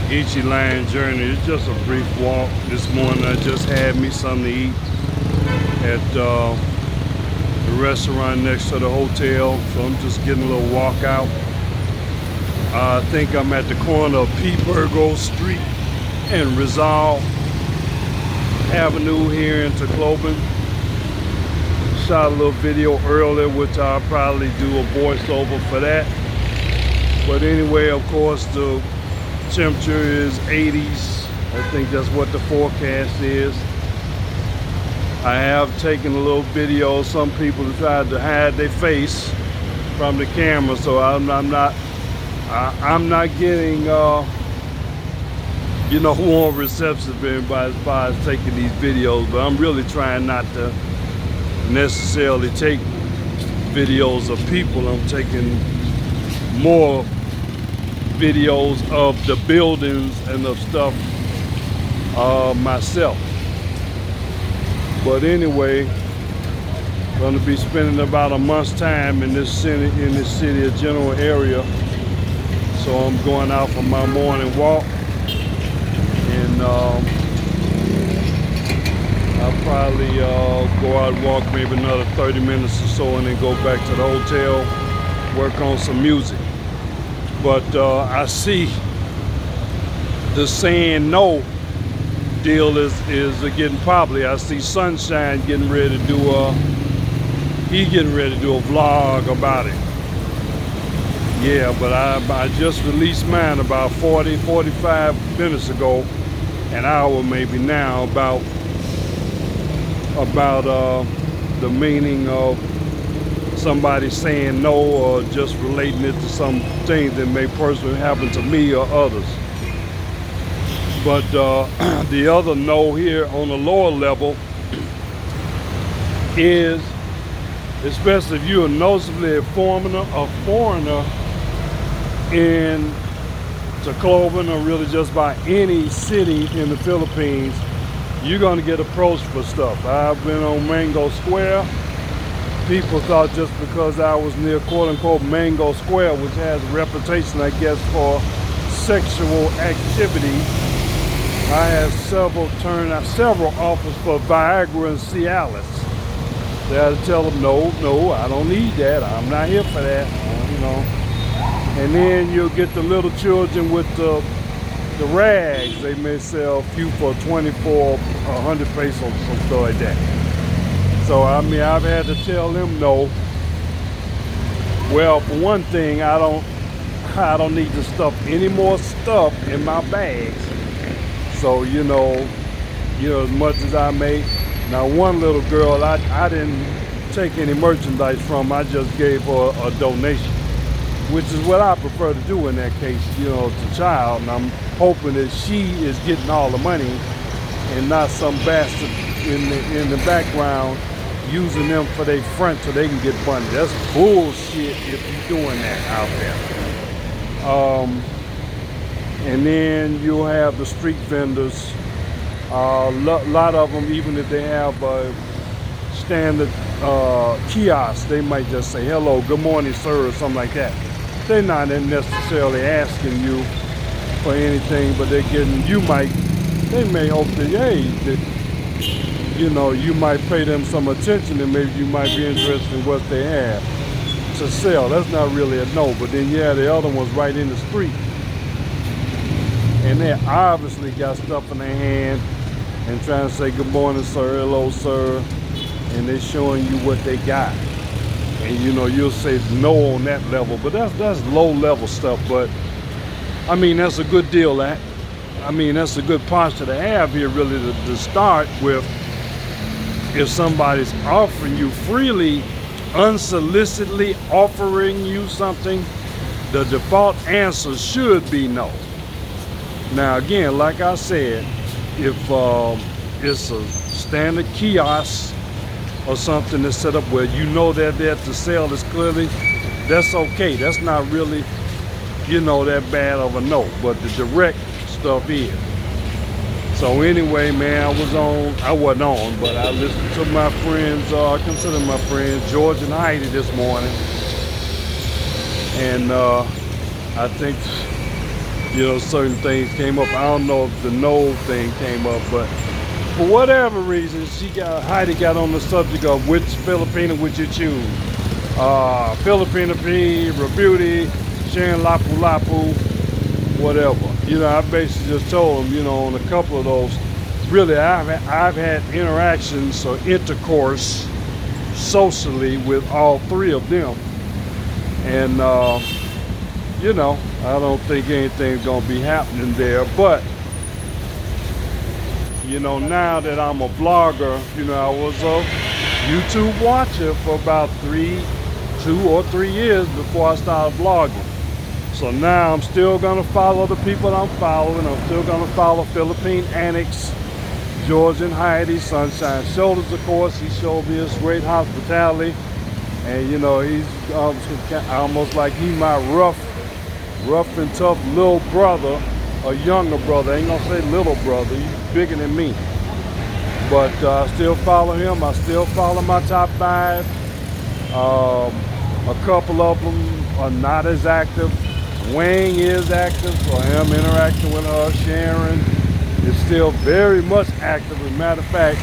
Geechee Lion journey. It's just a brief walk. This morning I just had me something to eat at the restaurant next to the hotel, so I'm just getting a little walk out. I think I'm at the corner of P. Burgo Street and Rizal Avenue here in TACLOBAN. Shot a little video earlier, which I'll probably do a voiceover for that. But anyway, of course, the temperature is 80s. I think that's what the forecast is. I have taken a little video. Some people have tried to hide their face from the camera, so I'm not getting warm reception for anybody as far as taking these videos. But I'm really trying not to necessarily take videos of people. I'm taking more videos of the buildings and of stuff myself. But anyway, I'm going to be spending about a month's time in this city, a general area. So I'm going out for my morning walk, and I'll probably go out and walk maybe another 30 minutes or so, and then go back to the hotel, work on some music. But I see the saying no deal is getting popular. I see Sunshine getting ready to do a vlog about it. Yeah, but I just released mine about 45 minutes ago, an hour maybe now, about the meaning of somebody saying no, or just relating it to some things that may personally happen to me or others. But the other no here on the lower level is, especially if you're noticeably a foreigner in TACLOBAN, or really just by any city in the Philippines, you're going to get approached for stuff. I've been on Mango Square. People thought just because I was near quote-unquote Mango Square, which has a reputation, I guess, for sexual activity, I had several offers for Viagra and Cialis. They had to tell them, no, I don't need that. I'm not here for that, And then you'll get the little children with the rags. They may sell a few for 24, 100 pesos, something like that. So, I mean, I've had to tell them no. Well, for one thing, I don't need to stuff any more stuff in my bags. So, as much as I make. Now, one little girl, I didn't take any merchandise from. I just gave her a donation, which is what I prefer to do in that case, to child. And I'm hoping that she is getting all the money and not some bastard in the background using them for their front so they can get money. That's bullshit if you're doing that out there. And then you'll have the street vendors. A lot of them, even if they have a standard kiosk, they might just say, hello, good morning, sir, or something like that. They're not necessarily asking you for anything, but they're getting, they may hope that, hey, you might pay them some attention, and maybe you might be interested in what they have to sell. That's not really a no. But then, yeah, the other one's right in the street, and they obviously got stuff in their hand and trying to say good morning, sir, hello, sir, and they're showing you what they got. And you'll say no on that level, but that's low level stuff. But I mean, that's a good deal. That's a good posture to have here, really, to start with. If somebody's offering you freely, unsolicitedly offering you something, the default answer should be no. Now, again, like I said, if it's a standard kiosk or something that's set up where they're there to sell this clearly, that's okay. That's not really, that bad of a no. But the direct stuff is. So anyway, man, I wasn't on, but I listened to my friends, I consider my friends, George and Heidi, this morning. And I think you know, certain things came up. I don't know if the no thing came up, but for whatever reason, Heidi got on the subject of which Filipino would you choose? Filipino P, Rebuti, Sharon Lapu Lapu, whatever. You know, I basically just told him, you know, on a couple of those, really I've had interactions or intercourse socially with all three of them. And, you know, I don't think anything's going to be happening there. But, you know, now that I'm a vlogger, you know, I was a YouTube watcher for about 2 or 3 years before I started vlogging. So now I'm still going to follow the people I'm following. I'm still going to follow Philippine Annex, George and Heidi, Sunshine Shoulders, of course. He showed me his great hospitality. And, you know, he's almost like he's my rough and tough little brother, a younger brother. I ain't going to say little brother. He's bigger than me. But I still follow him. I still follow my top 5. A couple of them are not as active. Wang is active, so I am interacting with her. Sharon is still very much active. As a matter of fact,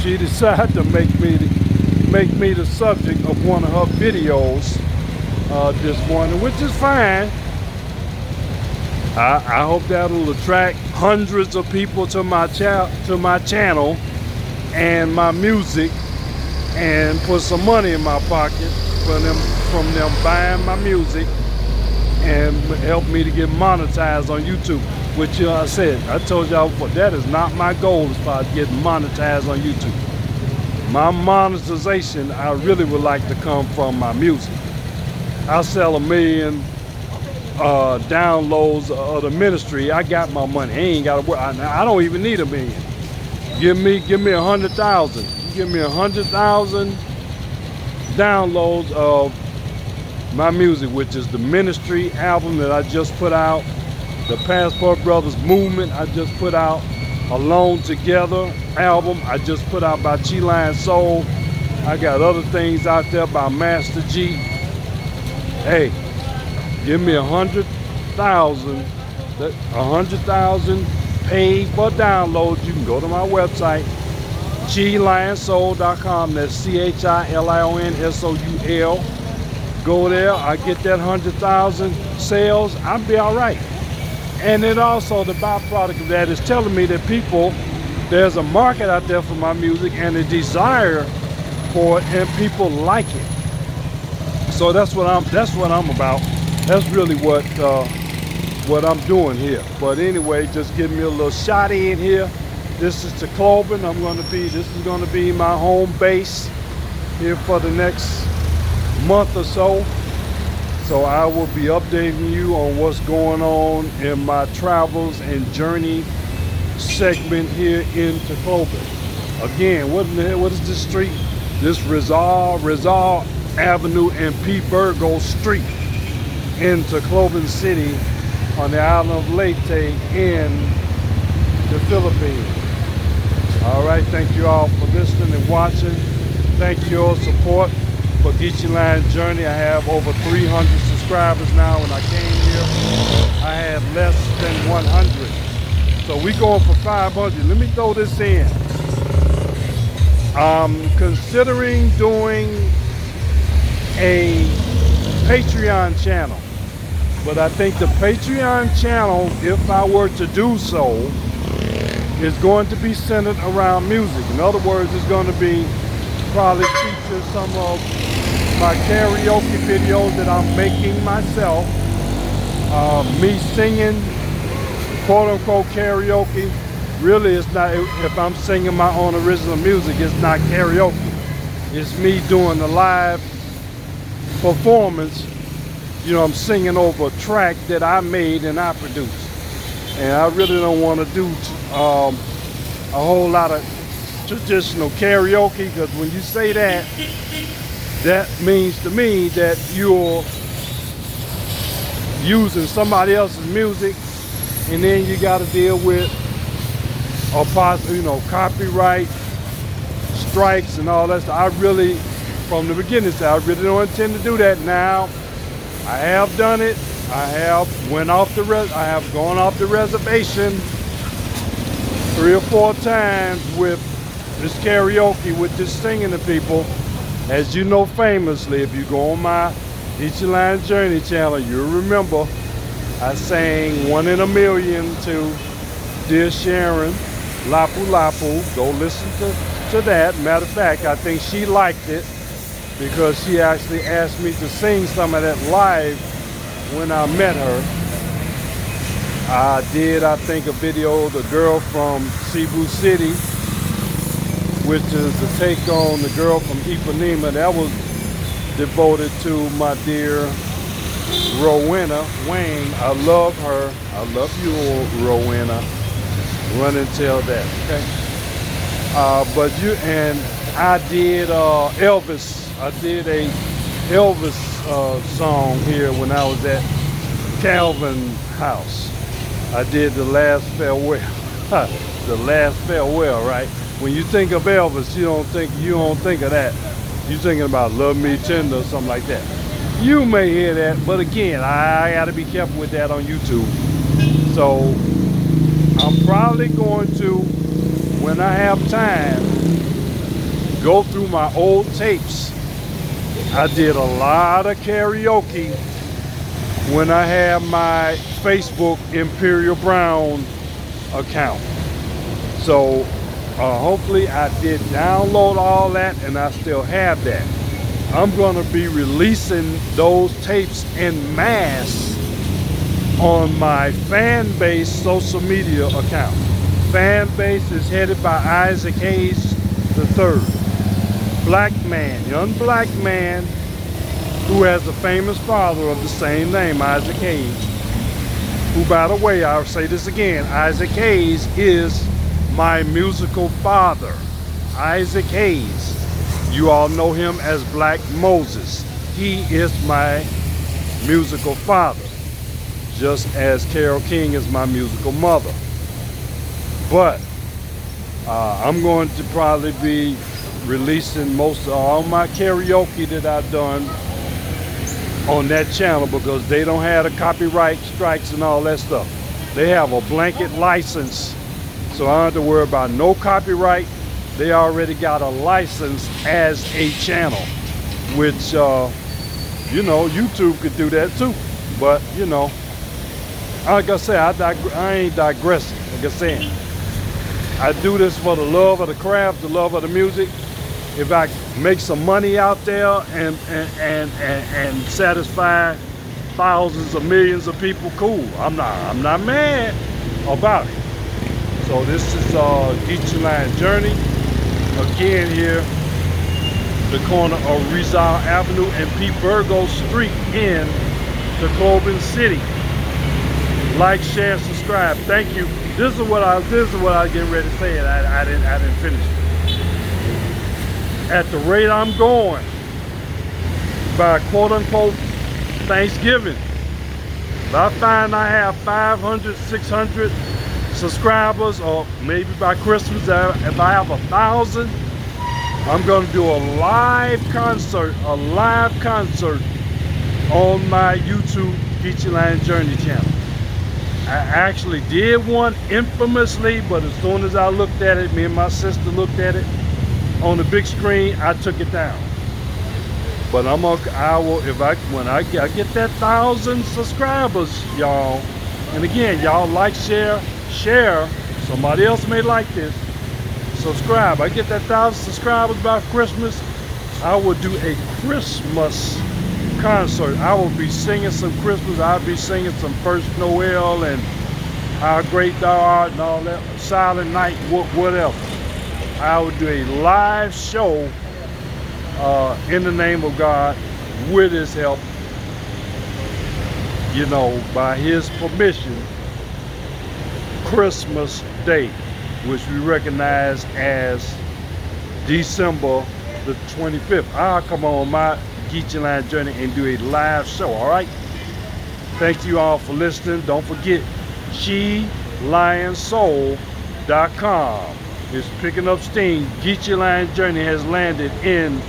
she decided to make me the subject of one of her videos this morning, which is fine. I hope that'll attract hundreds of people to my channel and my music, and put some money in my pocket from them buying my music and help me to get monetized on YouTube. Which I said, I told y'all before, that is not my goal as far as getting monetized on YouTube. My monetization, I really would like to come from my music. I'll sell 1 million downloads of the ministry. I got my money. I ain't got to work. I don't even need 1 million. Give me 100,000. Give me 100,000 downloads of my music, which is the ministry album that I just put out, the Passport Brothers movement I just put out, Alone Together album I just put out by Geechee Lion Soul. I got other things out there by Master G. Hey, give me 100,000 paid for downloads. You can go to my website, GeecheeLionSoul.com. That's CHILIONSOUL. Go there, I get that 100,000 sales, I'll be all right. And then also the byproduct of that is telling me that there's a market out there for my music and a desire for it, and people like it. So that's what I'm about. That's really what I'm doing here. But anyway, just give me a little shotty in here. This is TACLOBAN. This is gonna be my home base here for the next month or so. So I will be updating you on what's going on in my travels and journey segment here in TACLOBAN. Again, what is this street? This Rizal Avenue and P. Burgo Street in TACLOBAN City on the island of Leyte in the Philippines. All right, thank you all for listening and watching. Thank you for your support for Geechee Lion Journey. I have over 300 subscribers now. When I came here, I had less than 100. So we going for 500. Let me throw this in. I'm considering doing a Patreon channel. But I think the Patreon channel, if I were to do so, is going to be centered around music. In other words, it's going to be probably feature some of my karaoke videos that I'm making myself. Me singing, quote unquote karaoke. Really, it's not, if I'm singing my own original music, it's not karaoke. It's me doing a live performance. You know, I'm singing over a track that I made and I produced. And I really don't want to do a whole lot of traditional karaoke, because when you say that, that means to me that you're using somebody else's music, and then you got to deal with copyright strikes and all that stuff. I really, from the beginning, said I really don't intend to do that. Now I have done it I have gone off the reservation 3 or 4 times with this karaoke, with this singing to people. As you know, famously, if you go on my Geechee Lion Journey channel, you'll remember I sang 1 in a Million to Dear Sharon, Lapu Lapu. Go listen to that. Matter of fact, I think she liked it because she actually asked me to sing some of that live when I met her. I did, I think, a video, The Girl from Cebu City, which is the take on The Girl from Ipanema. That was devoted to my dear Rowena Wayne. I love her. I love you, Rowena. Run and tell that, okay? I did Elvis. I did a Elvis song here when I was at Calvin House. I did The Last Farewell. The Last Farewell, right? When you think of Elvis, you don't think of that. You're thinking about Love Me Tender or something like that. You may hear that, but again, I gotta be careful with that on YouTube. So I'm probably going to, when I have time, go through my old tapes. I did a lot of karaoke when I had my Facebook Imperial Brown account. So hopefully I did download all that, and I still have that. I'm gonna be releasing those tapes en masse on my fan base social media account. Fan base is headed by Isaac Hayes III. Black man, young black man who has a famous father of the same name, Isaac Hayes. Who, by the way, I'll say this again, Isaac Hayes is my musical father. Isaac Hayes. You all know him as Black Moses. He is my musical father, just as Carole King is my musical mother. But I'm going to probably be releasing most of all my karaoke that I've done on that channel, because they don't have the copyright strikes and all that stuff. They have a blanket license, so I don't have to worry about no copyright. They already got a license as a channel, which you know, YouTube could do that too. But you know, like I said, I ain't digressing. Like I said, I do this for the love of the craft, the love of the music. If I make some money out there and satisfy thousands of millions of people, cool. I'm not mad about it. So this is Geechee Lion Journey. Again here, the corner of Rizal Avenue and P. Virgo Street in TACLOBAN City. Like, share, subscribe. Thank you. This is what I was getting ready to say, and I didn't finish it. At the rate I'm going, by quote unquote Thanksgiving, if I find I have 500, 600 subscribers, or maybe by Christmas, if I have 1,000, I'm going to do a live concert on my YouTube Geechee Lion Journey channel. I actually did one infamously, but as soon as I looked at it, me and my sister looked at it on the big screen, I took it down. But when I get that 1,000 subscribers, y'all, and again, y'all like, share. Somebody else may like this. Subscribe. I get that 1,000 subscribers by Christmas, I will do a Christmas concert. I will be singing some Christmas. I'll be singing some First Noel and How Great Thou Art and all that. Silent Night, whatever. I will do a live show in the name of God, with His help, you know, by His permission, Christmas Day, which we recognize as December the 25th. I'll come on my Geechee Lion Journey and do a live show, all right? Thank you all for listening. Don't forget, GeeLionSoul.com is picking up steam. Geechee Lion Journey has landed in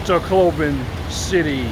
TACLOBAN City.